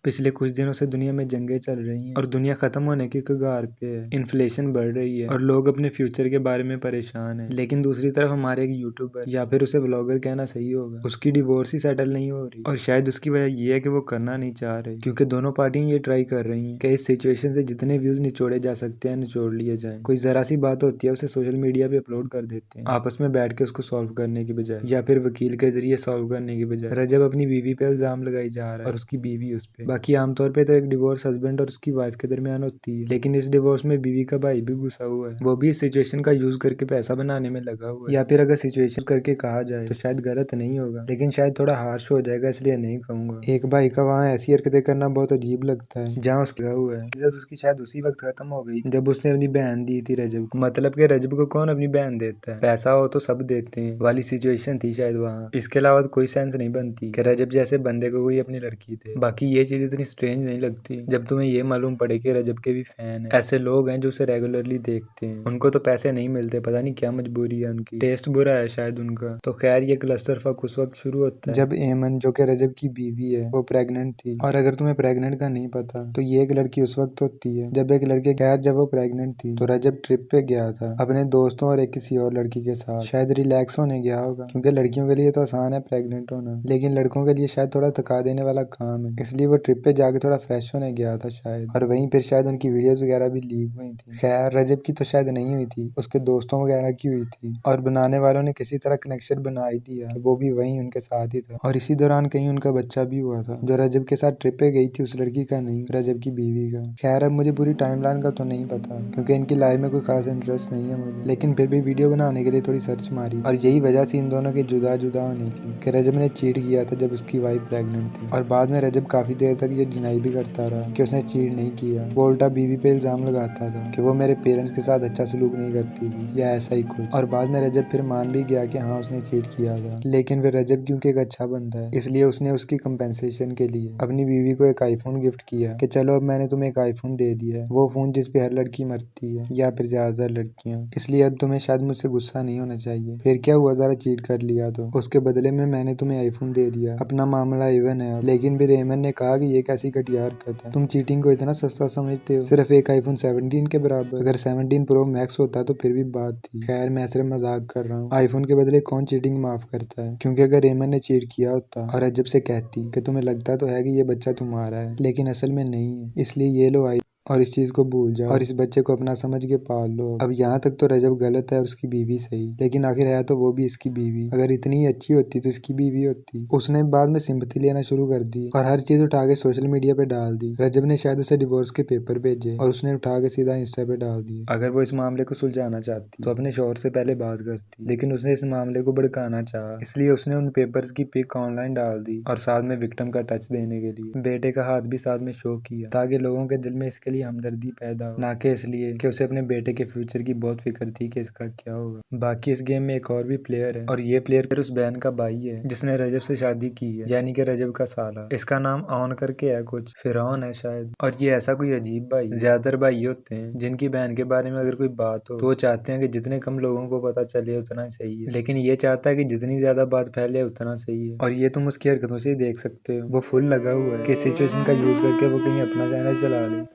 पिछले कुछ दिनों से दुनिया में जंगें चल रही हैं और दुनिया खत्म होने की कगार पे है। इन्फ्लेशन बढ़ रही है और लोग अपने फ्यूचर के बारे में परेशान हैं। लेकिन दूसरी तरफ हमारे एक यूट्यूबर या फिर उसे ब्लॉगर कहना सही होगा, उसकी डिवोर्स ही सेटल नहीं हो रही और शायद उसकी वजह ये है कि वो करना नहीं चाह रहे, क्योंकि दोनों पार्टियां ये ट्राई कर रही हैं कि इस सिचुएशन से जितने व्यूज निचोड़े जा सकते हैं निचोड़ लिए जाए। कोई जरा सी बात होती है उसे सोशल मीडिया पे अपलोड कर देते हैं, आपस में बैठ के उसको सॉल्व करने की बजाय या फिर वकील के जरिए सॉल्व करने की बजाय। रजब अपनी बीवी पे इल्जाम लगाई जा रहा है और उसकी बीवी उस पे। बाकी आमतौर पे तो एक डिवोर्स हस्बैंड और उसकी वाइफ के दरमियान होती है, लेकिन इस डिवोर्स में बीवी का भाई भी घुसा हुआ है। वो भी इस सिचुएशन का यूज करके पैसा बनाने में लगा हुआ है। या फिर अगर सिचुएशन करके कहा जाए तो शायद गलत नहीं होगा, लेकिन शायद थोड़ा हार्श हो जाएगा, इसलिए नहीं कहूंगा। एक भाई का वहाँ ऐसी हरकतें करना बहुत अजीब लगता है जहाँ उसका हुआ है। इज्जत उसकी शायद उसी वक्त खत्म हो गई जब उसने अपनी बहन दी थी रजब को। मतलब कि रजब को कौन अपनी बहन देता है, पैसा हो तो सब देते हैं वाली सिचुएशन थी शायद वहाँ। इसके अलावा कोई सेंस नहीं बनती कि रजब जैसे बंदे को कोई अपनी लड़की दे। बाकी ये चीज इतनी स्ट्रेंज नहीं लगती जब तुम्हें ये मालूम पड़े कि रजब के भी फैन है। ऐसे लोग हैं जो उसे रेगुलरली देखते हैं, उनको तो पैसे नहीं मिलते, पता नहीं क्या मजबूरी है उनकी, टेस्ट बुरा है शायद उनका। तो खैर ये क्लस्टरफक उस वक्त शुरू होता है जब एमन, जो कि रजब की बीवी है, वो प्रेग्नेंट थी। और अगर तुम्हें प्रेग्नेंट का नहीं पता तो ये एक लड़की उस वक्त होती है जब एक लड़के, खैर जब वो प्रेग्नेंट थी तो रजब ट्रिप पे गया था अपने दोस्तों और एक किसी और लड़की के साथ, शायद रिलैक्स होने गया होगा, क्योंकि लड़कियों के लिए तो आसान है प्रेग्नेंट होना, लेकिन लड़कों के लिए शायद थोड़ा थका देने वाला काम है, इसलिए वो ट्रिप पे जाके थोड़ा फ्रेश होने गया था शायद। और वहीं फिर शायद उनकी वीडियोस वगैरह भी लीक हुई थी। खैर रजब की तो शायद नहीं हुई थी, उसके दोस्तों वगैरह की हुई थी, और बनाने वालों ने किसी तरह कनेक्शन बना ही दिया कि वो भी वहीं उनके साथ ही था। और इसी दौरान कहीं उनका बच्चा भी हुआ था जो रजब के साथ ट्रिप पे गई थी, उस लड़की का नहीं, रजब की बीवी का। खैर अब मुझे पूरी टाइमलाइन का तो नहीं पता क्योंकि इनकी लाइफ में कोई खास इंटरेस्ट नहीं है मुझे, लेकिन फिर भी वीडियो बनाने के लिए थोड़ी सर्च मारी और यही वजह थी इन दोनों के जुदा जुदा होने की, कि रजब ने चीट किया था जब उसकी वाइफ प्रेग्नेंट थी। और बाद में रजब काफी देर तक ये डिनाई भी करता रहा कि उसने चीट नहीं किया। वो उल्टा बीवी पे इल्जाम लगाता था कि वो मेरे पेरेंट्स के साथ अच्छा सलूक नहीं करती थी या ऐसा ही कुछ। और बाद में रजब फिर मान भी गया कि हाँ उसने चीट किया था, लेकिन फिर रजब क्योंकि एक अच्छा बंदा है इसलिए उसने उसकी कंपेंसेशन के लिए अपनी बीवी को एक आईफोन गिफ्ट किया कि चलो अब मैंने तुम्हें एक आईफोन दे दिया है, वो फोन जिस पे हर लड़की मरती है या फिर ज्यादातर लड़कियां, इसलिए अब तुम्हें शायद मुझसे गुस्सा नहीं होना चाहिए। फिर क्या हुआ, जरा चीट कर लिया तो उसके बदले में मैंने तुम्हें आईफोन दे दिया, अपना मामला इवन है। लेकिन फिर एमन ने कहा कि ये कैसी घटिया हरकत है, तुम चीटिंग को इतना सस्ता समझते हो, सिर्फ एक आईफोन 17 के बराबर। अगर 17 प्रो मैक्स होता तो फिर भी बात थी। खैर मैं सिर्फ मजाक कर रहा हूँ, आईफोन के बदले कौन चीटिंग माफ करता है, क्योंकि अगर एमन ने चीट किया होता और रजब से कहती कि तुम्हें लगता तो है कि ये बच्चा तुम्हारा है लेकिन असल में नहीं है, इसलिए ये लो और इस चीज को भूल जाओ और इस बच्चे को अपना समझ के पाल लो। अब यहाँ तक तो रजब गलत है और उसकी बीवी सही, लेकिन आखिर है तो वो भी इसकी बीवी। अगर इतनी अच्छी होती तो इसकी बीवी होती। उसने बाद में सिंपथी लेना शुरू कर दी और हर चीज उठा के सोशल मीडिया पे डाल दी। रजब ने शायद उसे डिवोर्स के पेपर भेजे और उसने उठा के सीधा इंस्टा पे डाल दिए। अगर वो इस मामले को सुलझाना चाहती तो अपने शौहर से पहले बात करती, लेकिन उसने इस मामले को भड़काना चाहा, इसलिए उसने उन पेपर्स की पिक ऑनलाइन डाल दी और साथ में विक्टिम का टच देने के लिए बेटे का हाथ भी साथ में शो किया, ताकि लोगों के दिल में इसके लिए हमदर्दी पैदा हो, ना कि इसलिए कि उसे अपने बेटे के फ्यूचर की बहुत फिक्र थी कि इसका क्या होगा। बाकी इस गेम में एक और भी प्लेयर है और ये प्लेयर फिर उस बहन का भाई है जिसने रजब से शादी की है, यानी कि रजब का साला। इसका नाम ऑन करके है, कुछ फिरौन है शायद। और ये ऐसा कोई अजीब भाई, ज्यादातर भाई होते हैं जिनकी बहन के बारे में अगर कोई बात हो तो वो चाहते हैं कि जितने कम लोगों को पता चले उतना सही है, लेकिन ये चाहता है कि जितनी ज्यादा बात फैले उतना सही है। और ये तुम उसकी हरकतों से ही देख सकते हो, वो फुल लगा हुआ है कि सिचुएशन का यूज करके वो कहीं अपना चैनल चला ले।